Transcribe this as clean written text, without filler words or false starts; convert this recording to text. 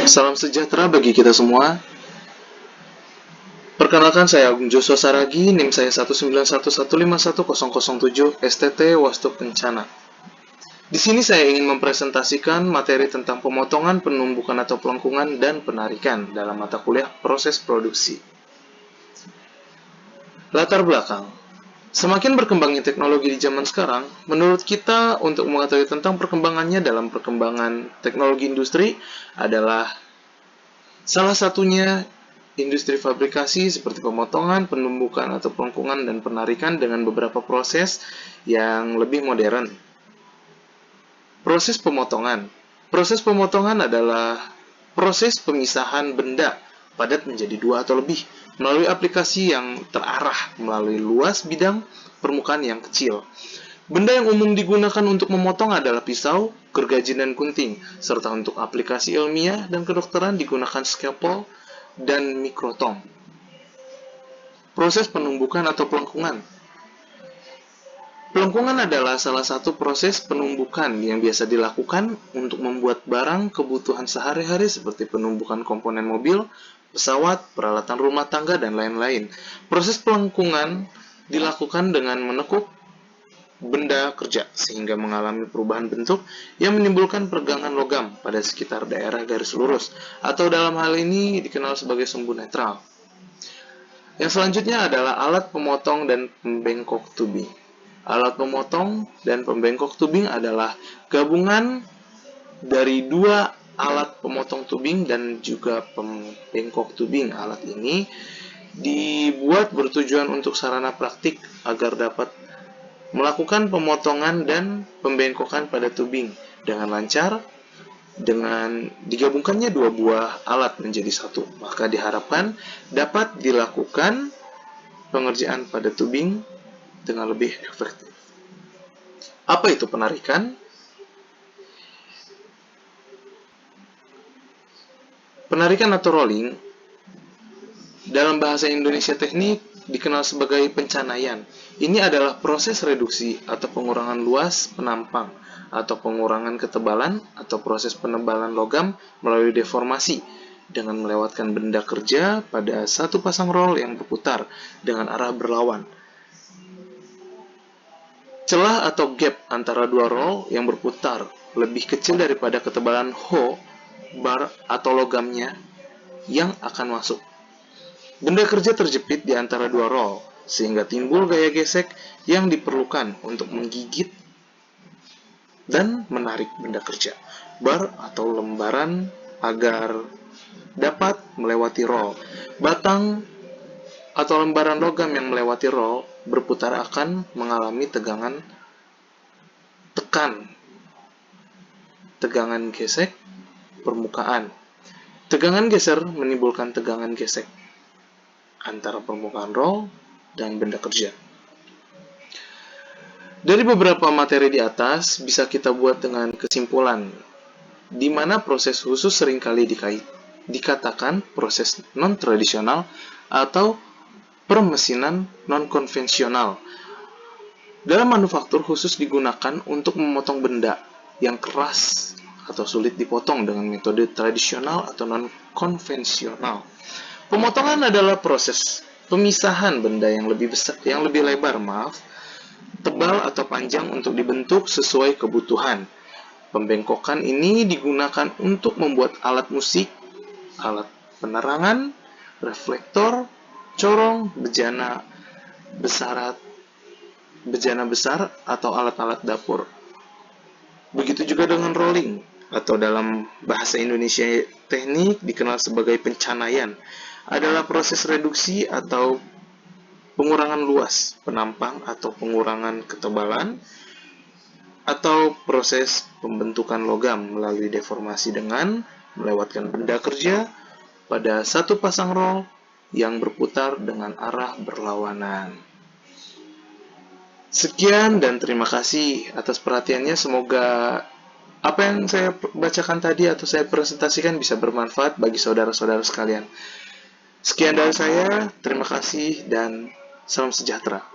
Salam sejahtera bagi kita semua. Perkenalkan, saya Agung Joshua Saragi, NIM saya 191151007 STT Wastu Kencana. Di sini saya ingin mempresentasikan materi tentang pemotongan, penumbukan atau pelengkungan, dan penarikan dalam mata kuliah proses produksi. Latar belakang. Semakin berkembangnya teknologi di zaman sekarang, menurut kita untuk mengetahui tentang perkembangannya dalam perkembangan teknologi industri adalah salah satunya industri fabrikasi seperti pemotongan, penumbukan atau pelengkungan, dan penarikan dengan beberapa proses yang lebih modern. Proses pemotongan. Proses pemotongan adalah proses pemisahan benda padat menjadi dua atau lebih melalui aplikasi yang terarah melalui luas bidang permukaan yang kecil. Benda yang umum digunakan untuk memotong adalah pisau, gergaji, dan gunting, serta untuk aplikasi ilmiah dan kedokteran digunakan scalpel dan mikrotong. Proses penumbukan atau pelengkungan. Pelengkungan adalah salah satu proses penumbukan yang biasa dilakukan untuk membuat barang kebutuhan sehari-hari seperti penumbukan komponen mobil, pesawat, peralatan rumah tangga, dan lain-lain. Proses pelengkungan dilakukan dengan menekuk benda kerja sehingga mengalami perubahan bentuk yang menimbulkan peregangan logam pada sekitar daerah garis lurus, atau dalam hal ini dikenal sebagai sumbu netral. Yang selanjutnya adalah alat pemotong dan pembengkok tubing. Alat pemotong dan pembengkok tubing adalah gabungan dari dua alat pemotong tubing dan juga pembengkok tubing. Alat ini dibuat bertujuan untuk sarana praktik agar dapat melakukan pemotongan dan pembengkokan pada tubing dengan lancar. Dengan digabungkannya dua buah alat menjadi satu, maka diharapkan dapat dilakukan pengerjaan pada tubing dengan lebih efektif. Apa itu penarikan? Penarikan atau rolling dalam bahasa Indonesia teknik dikenal sebagai pencanaian. Ini adalah proses reduksi atau pengurangan luas penampang atau pengurangan ketebalan atau proses penebalan logam melalui deformasi dengan melewatkan benda kerja pada satu pasang roll yang berputar dengan arah berlawan. Celah atau gap antara dua roll yang berputar lebih kecil daripada ketebalan hoe, bar atau logamnya yang akan masuk. Benda kerja terjepit di antara dua roll, sehingga timbul gaya gesek yang diperlukan untuk menggigit dan menarik benda kerja, bar atau lembaran agar dapat melewati roll. Batang atau lembaran logam yang melewati roll berputar akan mengalami tegangan gesek permukaan. Tegangan geser menimbulkan tegangan gesek antara permukaan roll dan benda kerja. Dari beberapa materi di atas, bisa kita buat dengan kesimpulan, di mana proses khusus seringkali dikatakan proses non-tradisional atau permesinan non-konvensional. Dalam manufaktur khusus digunakan untuk memotong benda yang keras atau sulit dipotong dengan metode tradisional atau non-konvensional. Pemotongan adalah proses pemisahan benda yang lebih lebar, tebal atau panjang untuk dibentuk sesuai kebutuhan. Pembengkokan ini digunakan untuk membuat alat musik, alat penerangan, reflektor, corong, bejana besar atau alat-alat dapur. Begitu juga dengan rolling, atau dalam bahasa Indonesia teknik dikenal sebagai pencanaian, adalah proses reduksi atau pengurangan luas penampang atau pengurangan ketebalan, atau proses pembentukan logam melalui deformasi dengan melewatkan benda kerja pada satu pasang roll yang berputar dengan arah berlawanan. Sekian dan terima kasih atas perhatiannya. Semoga apa yang saya bacakan tadi atau saya presentasikan bisa bermanfaat bagi saudara-saudara sekalian. Sekian dari saya, terima kasih dan salam sejahtera.